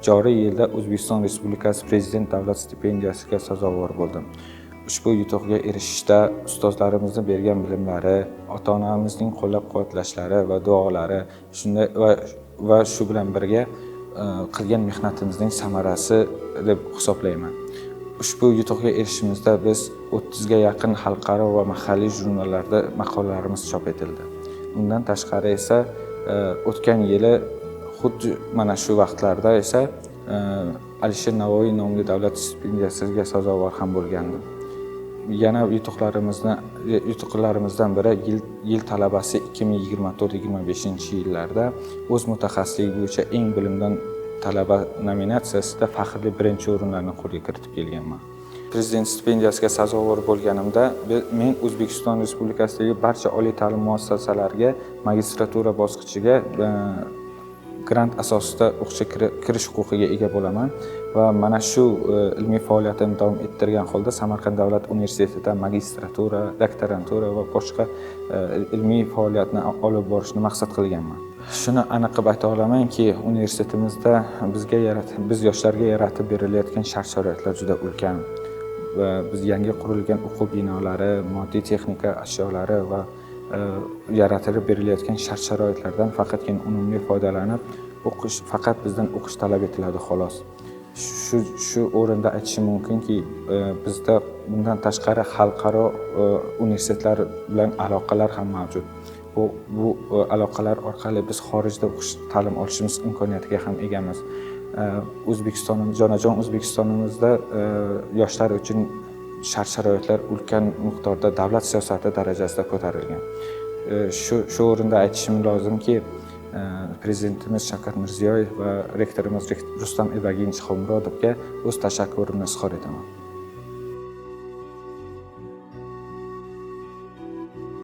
joriy yilda O'zbekiston Respublikasi Prezident davlat stipendiyasiga sazovor bo'ldim. Ushbu yutuqqa erishishda ustozlarimizning bergan bilimlari, ota-onamizning qo'llab-quvvatlashlari va duolari, shunday va shu bilan birga qilgan mehnatimizning samarasi deb hisoblayman. Ushbu yutuqqa erishishimizda biz 30 ga yaqin xalqaro va mahalliy jurnallarda maqolalarimiz chop etildi. Undan tashqari esa o'tgan yili xuddi mana shu vaqtlarda esa Alisher Navoiy nomli davlat stipendiyasiga sazovor ham bo'lgandim. Yana yutuqlarimizdan biri yil talabasi 2024-25-yillarda o'z mutaxassisligi bo'yicha eng bilimdon talaba nominatsiyasida faxrli birinchi o'rinlarni qo'lga kiritib kelganman. Prezident stipendiyasiga sazovor bo'lganimda men O'zbekiston Respublikasidagi barcha oliy ta'lim muassasalariga magistratura bosqichiga grant asosida o'qishga kirish huquqiga ega bo'laman va mana shu ilmiy faoliyatimni davom ettirgan holda Samarqand davlat universitetida magistratura, doktorantura va boshqa ilmiy faoliyatni olib borishni maqsad qilganman. Shuni aniq qilib ayta olamanki, universitetimizda biz yoshlarga yaratib berilayotgan shart-sharoitlar juda ulkan va biz yangi qurilgan o'quv binolari, moddiy texnika ashyolari va yaratib berilayotgan shart-sharoitlardan faqatgina unumli foydalanib, faqat bizdan o'qish talab etiladi xolos. Shu o'rinda aytishim mumkinki, bizda bundan tashqari xalqaro universitetlar bilan aloqalar ham mavjud. Bu aloqalar orqali biz xorijda ta'lim olishimiz imkoniyatiga ham egamiz. Jonajon O'zbekistonimizda yoshlar uchun shart-sharoitlar ulkan miqdorda davlat siyosati darajasida ko'tarilgan. Shu o'rinda aytishim lozimki, Prezidentimiz Shavkat Mirziyoyev va rektorimiz Rustam Ibragimovich Xolmurodovga o'z tashakkurimni izhor etaman.